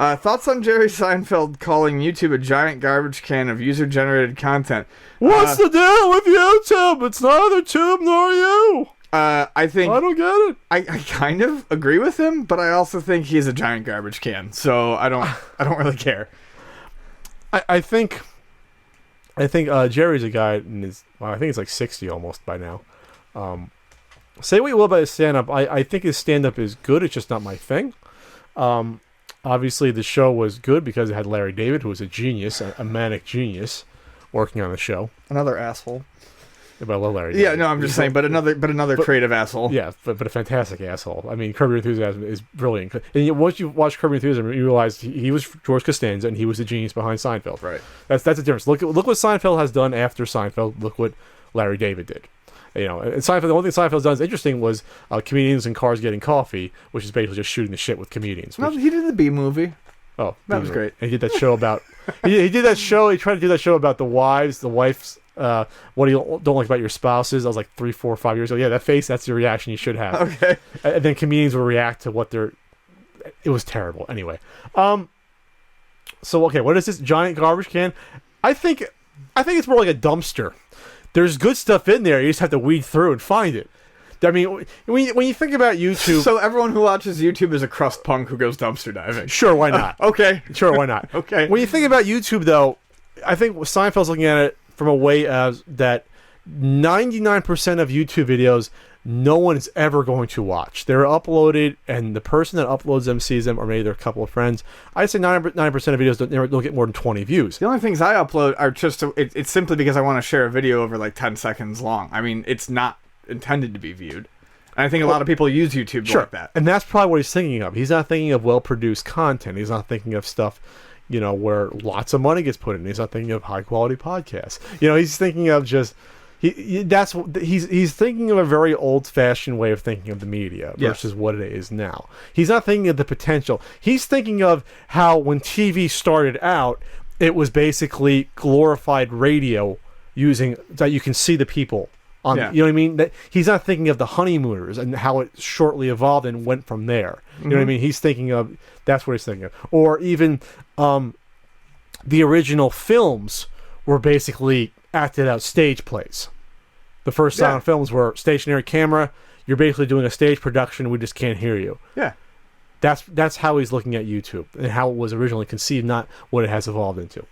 Thoughts on Jerry Seinfeld calling YouTube a giant garbage can of user-generated content? What's the deal with YouTube? It's neither tube nor you. I think... I don't get it. I kind of agree with him, but I also think he's a giant garbage can, so I don't really care. I think Jerry's a guy in his... Well, I think he's like 60 almost by now. Say what you will about his stand-up. I think his stand-up is good. It's just not my thing. Obviously, the show was good because it had Larry David, who was a genius, a manic genius, working on the show. Another asshole. Yeah, but I love Larry David. Yeah, no, I'm just saying, but another creative asshole. Yeah, but a fantastic asshole. I mean, Curb Your Enthusiasm is brilliant. And once you watch Curb Your Enthusiasm, you realize he was George Costanza, and he was the genius behind Seinfeld. Right. That's the difference. Look what Seinfeld has done after Seinfeld. Look what Larry David did. And Seinfeld, the only thing Seinfeld's done is interesting was comedians in cars getting coffee, which is basically just shooting the shit with comedians. No, he did the B movie. Oh, that was great. And he did that show about... he did that show, he tried to do that show about the wife's, what do you don't like about your spouses. I was like 3, 4, 5 years ago. Yeah, that face, that's the reaction you should have. Okay. And then comedians will react to what they're... It was terrible. Anyway. So, okay, what is this giant garbage can? I think it's more like a dumpster. There's good stuff in there. You just have to weed through and find it. I mean, when you think about YouTube... So everyone who watches YouTube is a crust punk who goes dumpster diving. Sure, why not? Okay. Sure, why not? Okay. When you think about YouTube, though, I think Seinfeld's looking at it from a way as that 99% of YouTube videos no one is ever going to watch. They're uploaded, and the person that uploads them sees them, or maybe they're a couple of friends. I'd say 90% of videos don't get more than 20 views. The only things I upload are just... It's simply because I want to share a video over like 10 seconds long. I mean, it's not intended to be viewed. And I think a lot of people use YouTube like that. And that's probably what he's thinking of. He's not thinking of well-produced content. He's not thinking of stuff, where lots of money gets put in. He's not thinking of high-quality podcasts. He's thinking of just... He's thinking of a very old-fashioned way of thinking of the media versus what it is now. He's not thinking of the potential. He's thinking of how when TV started out, it was basically glorified radio using that you can see the people on. You know what I mean? That he's not thinking of the honeymooners and how it shortly evolved and went from there. You know what I mean? He's thinking of that's what he's thinking of, or even the original films were basically acted out stage plays. The first silent films were stationary camera. You're basically doing a stage production. We just can't hear you. Yeah. That's how he's looking at YouTube and how it was originally conceived, not what it has evolved into.